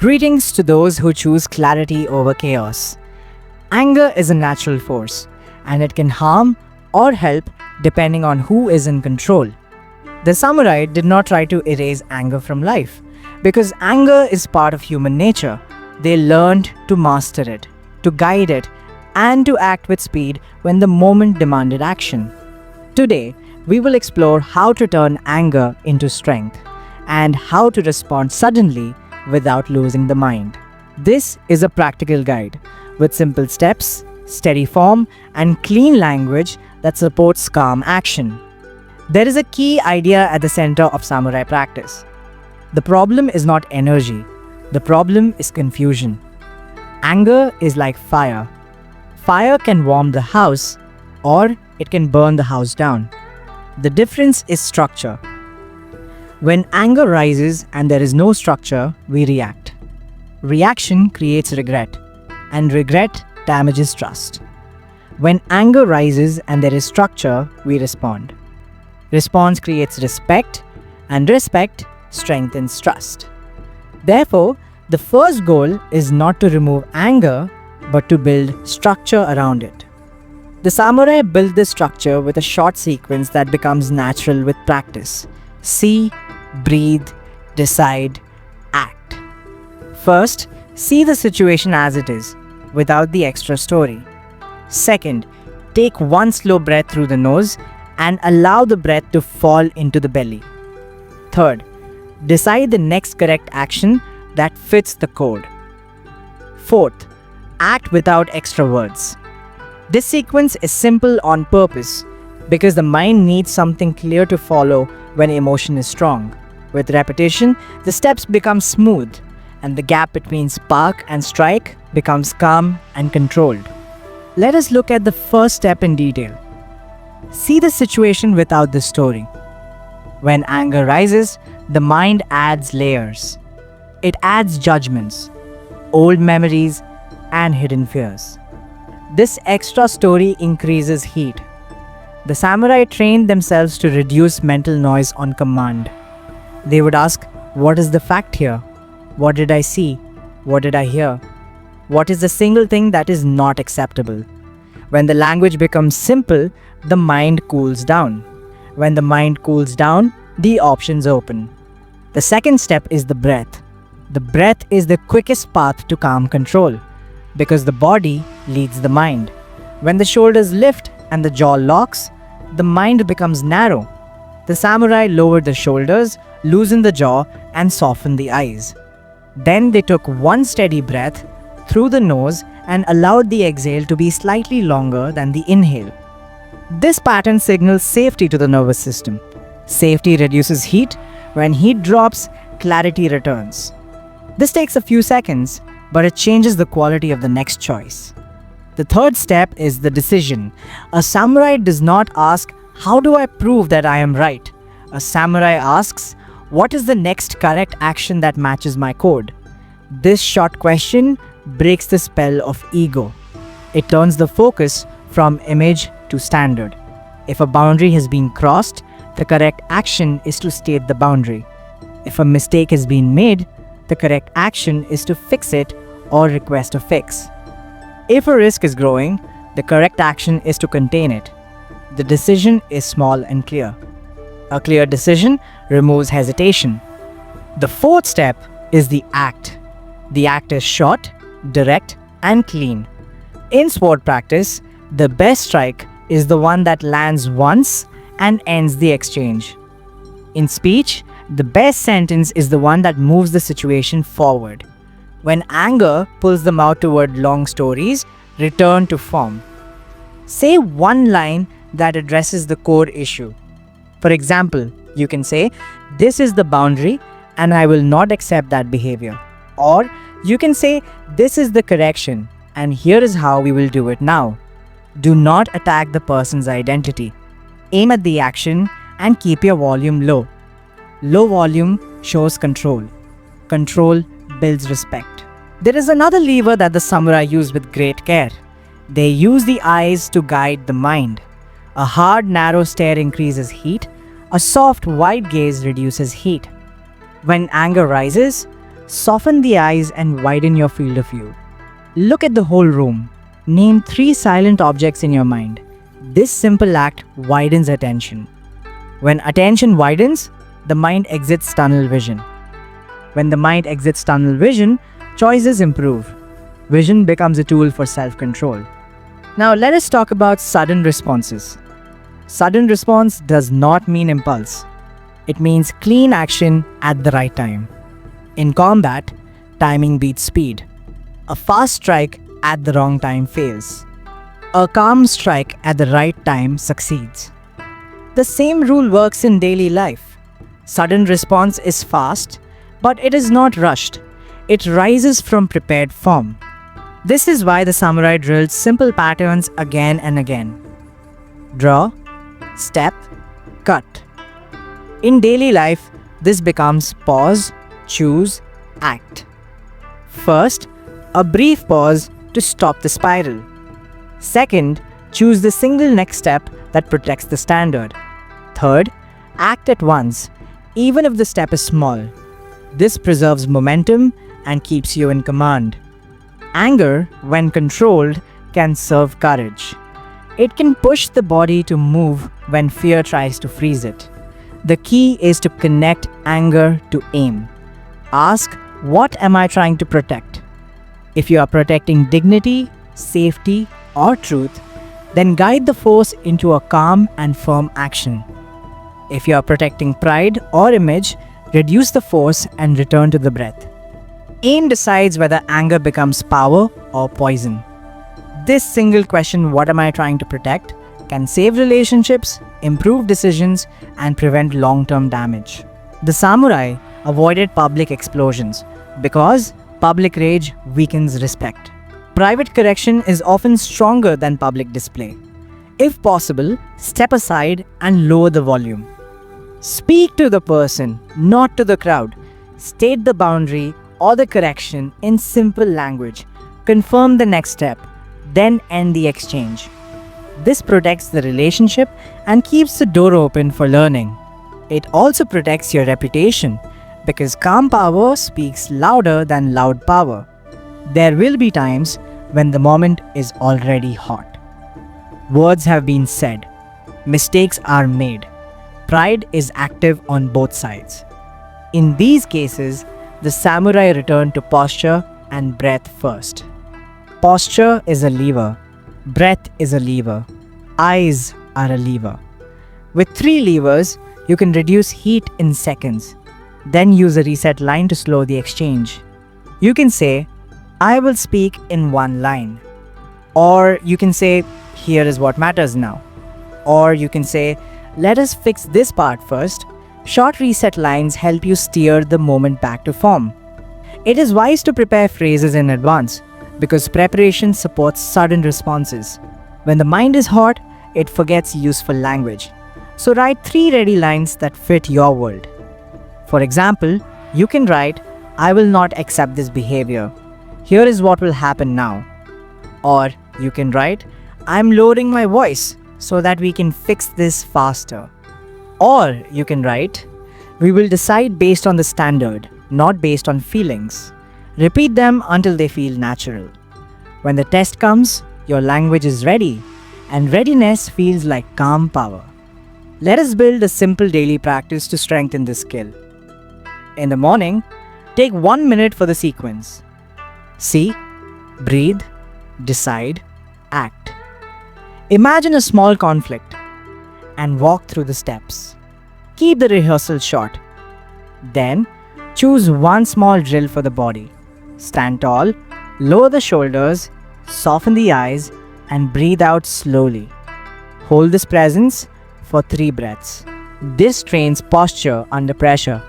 Greetings to those who choose clarity over chaos. Anger is a natural force, and it can harm or help depending on who is in control. The samurai did not try to erase anger from life, because anger is part of human nature. They learned to master it, to guide it, and to act with speed when the moment demanded action. Today, we will explore how to turn anger into strength and how to respond suddenly without losing the mind. This is a practical guide with simple steps, steady form, and clean language that supports calm action. There is a key idea at the center of samurai practice. The problem is not energy, the problem is confusion. Anger is like fire. Fire can warm the house, or it can burn the house down. The difference is structure. When anger rises and there is no structure, we react. Reaction creates regret, and regret damages trust. When anger rises and there is structure, we respond. Response creates respect, and respect strengthens trust. Therefore, the first goal is not to remove anger, but to build structure around it. The samurai built this structure with a short sequence that becomes natural with practice. See, breathe, decide, act. First, see the situation as it is, without the extra story. Second, take one slow breath through the nose and allow the breath to fall into the belly. Third, decide the next correct action that fits the code. Fourth, act without extra words. This sequence is simple on purpose because the mind needs something clear to follow when emotion is strong. With repetition, the steps become smooth, and the gap between spark and strike becomes calm and controlled. Let us look at the first step in detail. See the situation without the story. When anger rises, the mind adds layers. It adds judgments, old memories, and hidden fears. This extra story increases heat. The samurai trained themselves to reduce mental noise on command. They would ask, "What is the fact here? What did I see? What did I hear? What is the single thing that is not acceptable?" When the language becomes simple, the mind cools down. When the mind cools down, the options open. The second step is the breath. The breath is the quickest path to calm control, because the body leads the mind. When the shoulders lift and the jaw locks, the mind becomes narrow. The samurai lowered the shoulders, loosened the jaw, and softened the eyes. Then they took one steady breath through the nose and allowed the exhale to be slightly longer than the inhale. This pattern signals safety to the nervous system. Safety reduces heat. When heat drops, clarity returns. This takes a few seconds, but it changes the quality of the next choice. The third step is the decision. A samurai does not ask, "How do I prove that I am right?" A samurai asks, "What is the next correct action that matches my code?" This short question breaks the spell of ego. It turns the focus from image to standard. If a boundary has been crossed, the correct action is to state the boundary. If a mistake has been made, the correct action is to fix it or request a fix. If a risk is growing, the correct action is to contain it. The decision is small and clear. A clear decision removes hesitation. The fourth step is the act. The act is short, direct, and clean. In sport practice, the best strike is the one that lands once and ends the exchange. In speech, the best sentence is the one that moves the situation forward. When anger pulls the mouth toward long stories, return to form. Say one line that addresses the core issue. For example, you can say, "This is the boundary and I will not accept that behavior." Or you can say, "This is the correction and here is how we will do it now." Do not attack the person's identity. Aim at the action and keep your volume low. Low volume shows control. Control builds respect. There is another lever that the samurai use with great care. They use the eyes to guide the mind. A hard, narrow stare increases heat. A soft, wide gaze reduces heat. When anger rises, Soften the eyes and widen your field of view. Look at the whole room. Name 3 silent objects in your mind. This simple act widens attention. When attention widens, the mind exits tunnel vision. When the mind exits tunnel vision, choices improve. Vision becomes a tool for self-control. Now let us talk about sudden responses. Sudden response does not mean impulse. It means clean action at the right time. In combat, timing beats speed. A fast strike at the wrong time fails. A calm strike at the right time succeeds. The same rule works in daily life. Sudden response is fast, but it is not rushed. It rises from prepared form. This is why the samurai drilled simple patterns again and again. Draw, step, cut. In daily life, this becomes pause, choose, act. First, a brief pause to stop the spiral. Second, choose the single next step that protects the standard. Third, act at once, even if the step is small. This preserves momentum and keeps you in command. Anger, when controlled, can serve courage. It can push the body to move when fear tries to freeze it. The key is to connect anger to aim. Ask, what am I trying to protect? If you are protecting dignity, safety, or truth, then guide the force into a calm and firm action. If you are protecting pride or image, reduce the force and return to the breath. Aim decides whether anger becomes power or poison. This single question, what am I trying to protect, can save relationships, improve decisions, and prevent long-term damage. The samurai avoided public explosions because public rage weakens respect. Private correction is often stronger than public display. If possible, step aside and lower the volume. Speak to the person, not to the crowd. State the boundary or the correction in simple language. Confirm the next step, then end the exchange. This protects the relationship and keeps the door open for learning. It also protects your reputation because calm power speaks louder than loud power. There will be times when the moment is already hot. Words have been said. Mistakes are made. Pride is active on both sides. In these cases, the samurai returned to posture and breath first. Posture is a lever. Breath is a lever. Eyes are a lever. With 3 levers, you can reduce heat in seconds. Then use a reset line to slow the exchange. You can say, I will speak in 1 line. Or you can say, here is what matters now. Or you can say, let us fix this part first. Short reset lines help you steer the moment back to form. It is wise to prepare phrases in advance because preparation supports sudden responses. When the mind is hot, it forgets useful language. So write 3 ready lines that fit your world. For example, you can write, I will not accept this behavior. Here is what will happen now. Or you can write, I am lowering my voice so that we can fix this faster. Or you can write, we will decide based on the standard, not based on feelings. Repeat them until they feel natural. When the test comes, your language is ready, and readiness feels like calm power. Let us build a simple daily practice to strengthen this skill. In the morning, take 1 minute for the sequence. See, breathe, decide, act. Imagine a small conflict and walk through the steps. Keep the rehearsal short. Then, choose 1 small drill for the body. Stand tall, lower the shoulders, soften the eyes, and breathe out slowly. Hold this presence for 3 breaths. This trains posture under pressure.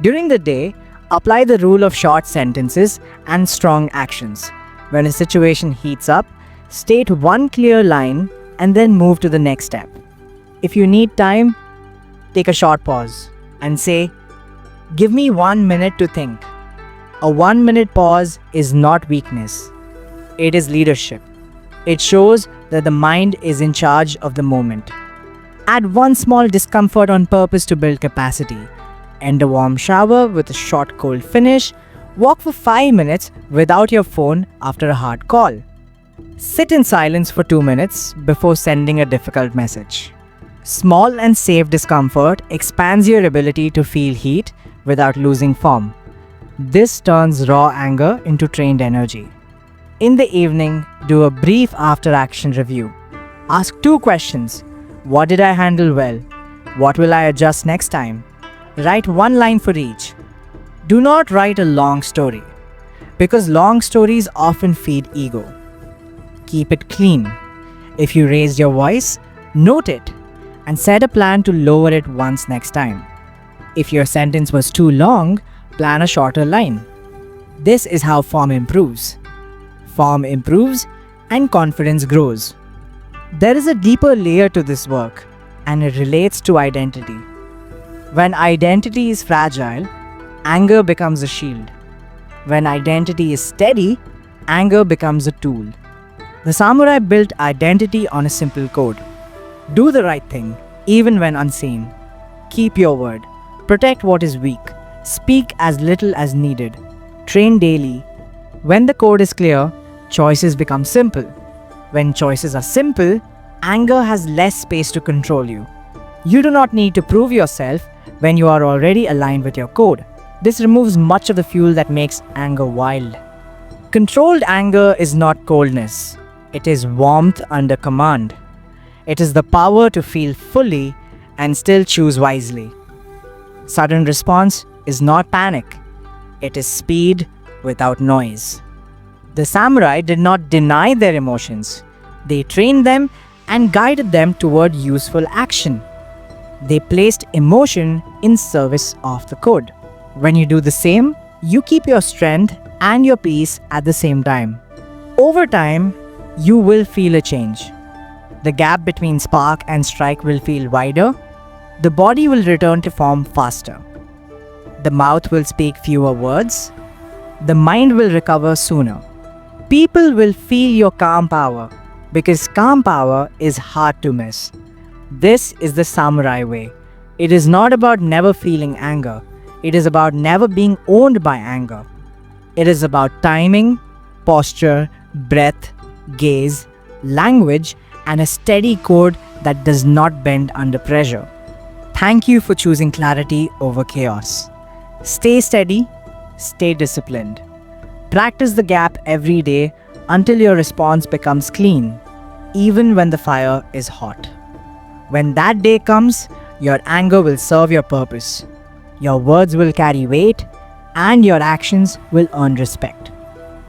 During the day, apply the rule of short sentences and strong actions. When a situation heats up, state 1 clear line and then move to the next step. If you need time, take a short pause and say, give me 1 minute to think. A 1 minute pause is not weakness. It is leadership. It shows that the mind is in charge of the moment. Add 1 small discomfort on purpose to build capacity. End a warm shower with a short cold finish, Walk for 5 minutes without your phone after a hard call. Sit in silence for 2 minutes before sending a difficult message. Small and safe discomfort expands your ability to feel heat without losing form. This turns raw anger into trained energy. In the evening, do a brief after-action review. Ask 2 questions. What did I handle well? What will I adjust next time? Write 1 line for each. Do not write a long story, because long stories often feed ego. Keep it clean. If you raised your voice, note it and set a plan to lower it once next time. If your sentence was too long, plan a shorter line. This is how form improves. Form improves and confidence grows. There is a deeper layer to this work, and it relates to identity. When identity is fragile, anger becomes a shield. When identity is steady, anger becomes a tool. The samurai built identity on a simple code. Do the right thing, even when unseen. Keep your word. Protect what is weak. Speak as little as needed. Train daily. When the code is clear, choices become simple. When choices are simple, anger has less space to control you. You do not need to prove yourself when you are already aligned with your code. This removes much of the fuel that makes anger wild. Controlled anger is not coldness. It is warmth under command. It is the power to feel fully and still choose wisely. Sudden response is not panic. It is speed without noise. The samurai did not deny their emotions. They trained them and guided them toward useful action. They placed emotion in service of the code. When you do the same, you keep your strength and your peace at the same time. Over time, you will feel a change. The gap between spark and strike will feel wider. The body will return to form faster. The mouth will speak fewer words. The mind will recover sooner. People will feel your calm power, because calm power is hard to miss. This is the samurai way. It is not about never feeling anger. It is about never being owned by anger. It is about timing, posture, breath, gaze, language, and a steady code that does not bend under pressure. Thank you for choosing clarity over chaos. Stay steady, stay disciplined. Practice the gap every day until your response becomes clean, even when the fire is hot. When that day comes, your anger will serve your purpose. Your words will carry weight, and your actions will earn respect.